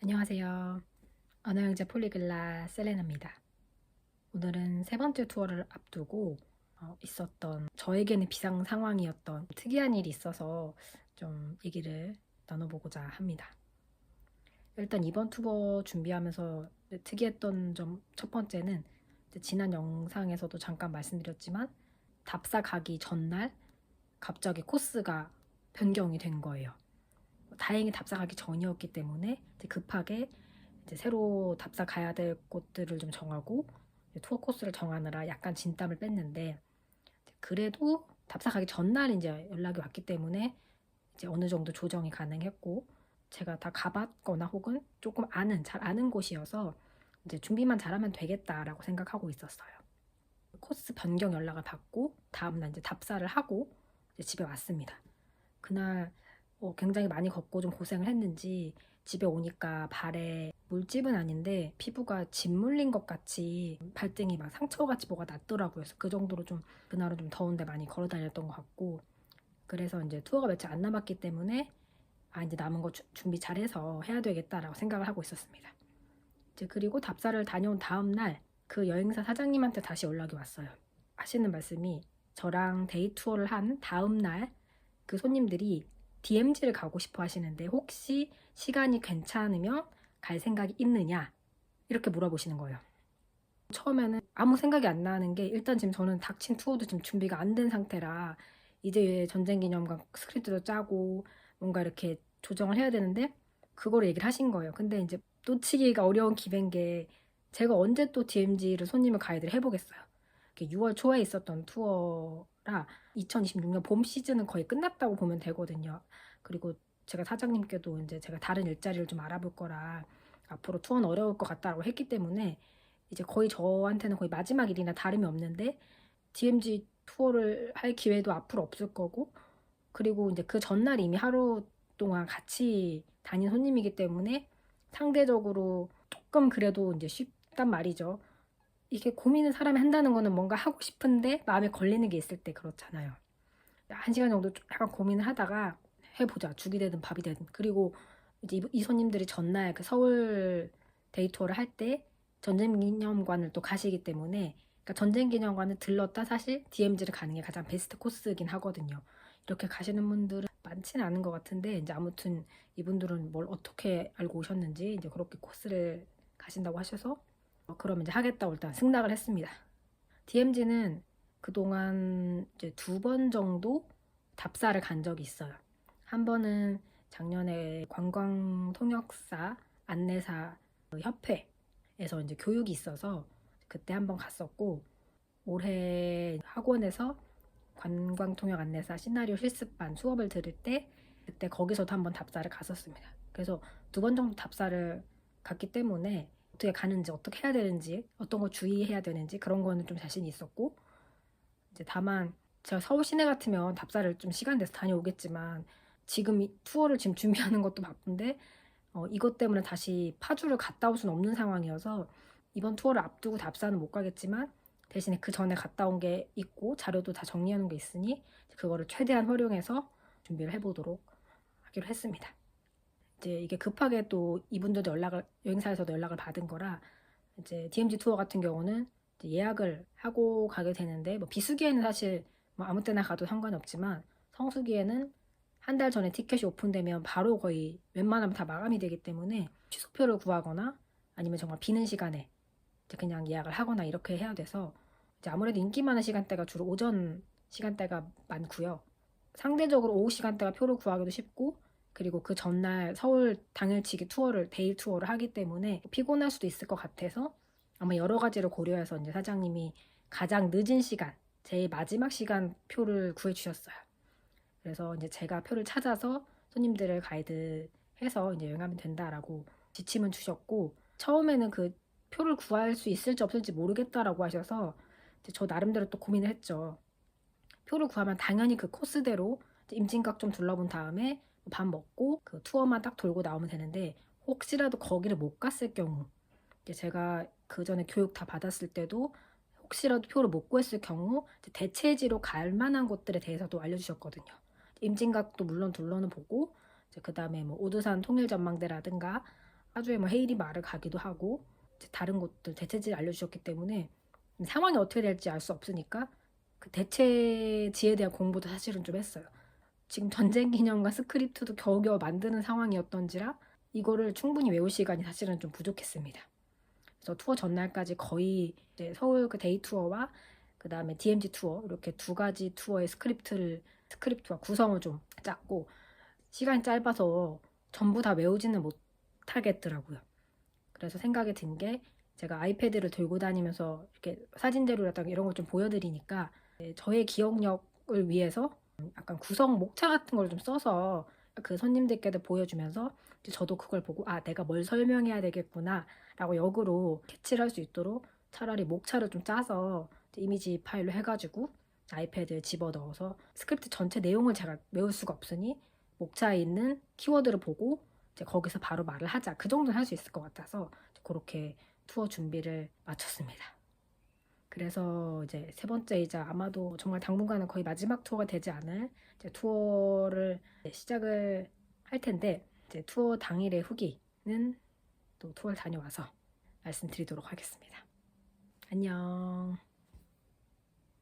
안녕하세요. 언어영재 폴리글라 셀레나입니다. 오늘은 세 번째 투어를 앞두고 있었던 저에게는 비상 상황이었던 특이한 일이 있어서 좀 얘기를 나눠보고자 합니다. 일단 이번 투어 준비하면서 특이했던 점 첫 번째는 지난 영상에서도 잠깐 말씀드렸지만 답사 가기 전날 갑자기 코스가 변경이 된 거예요. 다행히 답사 가기 전이었기 때문에 급하게 새로 답사 가야 될 곳들을 좀 정하고 투어 코스를 정하느라 약간 진땀을 뺐는데, 그래도 답사 가기 전날 이제 연락이 왔기 때문에 이제 어느 정도 조정이 가능했고, 제가 다 가봤거나 혹은 조금 잘 아는 곳이어서 이제 준비만 잘하면 되겠다라고 생각하고 있었어요. 코스 변경 연락을 받고 다음날 이제 답사를 하고 이제 집에 왔습니다. 그날 굉장히 많이 걷고 좀 고생을 했는지 집에 오니까 발에 물집은 아닌데 피부가 짓 물린 것 같이 발등이 막 상처같이 뭐가 났더라고요. 그래서 그 정도로 좀 그날은 좀 더운데 많이 걸어 다녔던 것 같고, 그래서 이제 투어가 며칠 안 남았기 때문에 이제 남은 거 준비 잘해서 해야 되겠다라고 생각을 하고 있었습니다. 이제 그리고 답사를 다녀온 다음 날 그 여행사 사장님한테 다시 연락이 왔어요. 하시는 말씀이, 저랑 데이 투어를 한 다음 날 그 손님들이 DMZ를 가고 싶어 하시는데 혹시 시간이 괜찮으면 갈 생각이 있느냐, 이렇게 물어보시는 거예요. 처음에는 아무 생각이 안 나는 게, 일단 지금 저는 닥친 투어도 지금 준비가 안 된 상태라 이제 전쟁기념관 스크립트도 짜고 뭔가 이렇게 조정을 해야 되는데 그거를 얘기를 하신 거예요. 근데 이제 놓치기가 어려운 기회인 게, 제가 언제 또 DMZ를 손님을 가이드를 해보겠어요. 6월 초에 있었던 투어라 2026년 봄 시즌은 거의 끝났다고 보면 되거든요. 그리고 제가 사장님께도 이제 제가 다른 일자리를 좀 알아볼 거라 앞으로 투어는 어려울 것 같다고 했기 때문에 이제 거의 저한테는 거의 마지막 일이나 다름이 없는데, DMZ 투어를 할 기회도 앞으로 없을 거고, 그리고 이제 그 전날 이미 하루 동안 같이 다닌 손님이기 때문에 상대적으로 조금 그래도 이제 쉽단 말이죠. 이게 고민을 사람이 한다는 거는 뭔가 하고 싶은데 마음에 걸리는 게 있을 때 그렇잖아요. 1시간 정도 약간 고민을 하다가 해보자. 죽이 되든 밥이 되든. 그리고 이제 이 손님들이 전날 그 서울 데이 투어를 할 때 전쟁기념관을 또 가시기 때문에, 그러니까 전쟁기념관을 들렀다 사실 DMZ를 가는 게 가장 베스트 코스이긴 하거든요. 이렇게 가시는 분들은 많지는 않은 것 같은데, 이제 아무튼 이분들은 뭘 어떻게 알고 오셨는지 이제 그렇게 코스를 가신다고 하셔서 그럼 이제 하겠다고 일단 승낙을 했습니다. DMZ는 그동안 이제 2번 정도 답사를 간 적이 있어요. 한 번은 작년에 관광통역사 안내사 협회에서 이제 교육이 있어서 그때 한번 갔었고, 올해 학원에서 관광통역 안내사 시나리오 실습반 수업을 들을 때 그때 거기서도 한번 답사를 갔었습니다. 그래서 2번 정도 답사를 갔기 때문에 어떻게 가는지, 어떻게 해야 되는지, 어떤 거 주의해야 되는지 그런 거는 좀 자신이 있었고, 이제 다만 제가 서울 시내 같으면 답사를 좀 시간 내서 다녀오겠지만 지금 이 투어를 지금 준비하는 것도 바쁜데 이것 때문에 다시 파주를 갔다 올 수는 없는 상황이어서 이번 투어를 앞두고 답사는 못 가겠지만 대신에 그 전에 갔다 온 게 있고 자료도 다 정리해 놓은 게 있으니 그거를 최대한 활용해서 준비를 해보도록 하기로 했습니다. 이제 이게 급하게 또 이분들도 여행사에서도 연락을 받은 거라, 이제 DMZ 투어 같은 경우는 이제 예약을 하고 가게 되는데, 뭐 비수기에는 사실 뭐 아무 때나 가도 상관이 없지만 성수기에는 한 달 전에 티켓이 오픈되면 바로 거의 웬만하면 다 마감이 되기 때문에 취소표를 구하거나 아니면 정말 비는 시간에 이제 그냥 예약을 하거나 이렇게 해야 돼서, 이제 아무래도 인기 많은 시간대가 주로 오전 시간대가 많고요. 상대적으로 오후 시간대가 표를 구하기도 쉽고, 그리고 그 전날 서울 당일치기 데이 투어를 하기 때문에 피곤할 수도 있을 것 같아서 아마 여러 가지를 고려해서 이제 사장님이 가장 늦은 시간, 제일 마지막 시간 표를 구해주셨어요. 그래서 이제 제가 표를 찾아서 손님들을 가이드해서 이제 여행하면 된다라고 지침은 주셨고, 처음에는 그 표를 구할 수 있을지 없을지 모르겠다라고 하셔서 저 나름대로 또 고민을 했죠. 표를 구하면 당연히 그 코스대로 임진각 좀 둘러본 다음에 밥 먹고 그 투어만 딱 돌고 나오면 되는데, 혹시라도 거기를 못 갔을 경우, 이제 제가 그 전에 교육 다 받았을 때도 혹시라도 표를 못 구했을 경우 대체지로 갈 만한 곳들에 대해서도 알려주셨거든요. 임진각도 물론 둘러는 보고, 그 다음에 뭐 오두산 통일전망대라든가 파주에 뭐 헤이리 마을 가기도 하고 이제 다른 곳들 대체지를 알려주셨기 때문에 상황이 어떻게 될지 알 수 없으니까 그 대체지에 대한 공부도 사실은 좀 했어요. 지금 전쟁 기념관 스크립트도 겨우겨우 만드는 상황이었던지라 이거를 충분히 외울 시간이 사실은 좀 부족했습니다. 그래서 투어 전날까지 거의 이제 서울 그 데이 투어와 그 다음에 DMZ 투어 이렇게 두 가지 투어의 스크립트와 구성을 좀 짰고 시간이 짧아서 전부 다 외우지는 못하겠더라고요. 그래서 생각이 든 게 제가 아이패드를 들고 다니면서 이렇게 사진 자료라든가 이런 걸 좀 보여드리니까 저의 기억력을 위해서 약간 구성 목차 같은 걸 좀 써서 그 손님들께도 보여주면서 저도 그걸 보고 아 내가 뭘 설명해야 되겠구나 라고 역으로 캐치를 할 수 있도록 차라리 목차를 좀 짜서 이미지 파일로 해가지고 아이패드에 집어넣어서 스크립트 전체 내용을 제가 외울 수가 없으니 목차에 있는 키워드를 보고 이제 거기서 바로 말을 하자 그 정도는 할 수 있을 것 같아서 그렇게 투어 준비를 마쳤습니다. 그래서 이제 세 번째이자 아마도 정말 당분간은 거의 마지막 투어가 되지 않을 이제 투어를 시작을 할 텐데 이제 투어 당일의 후기는 또 투어를 다녀와서 말씀드리도록 하겠습니다. 안녕.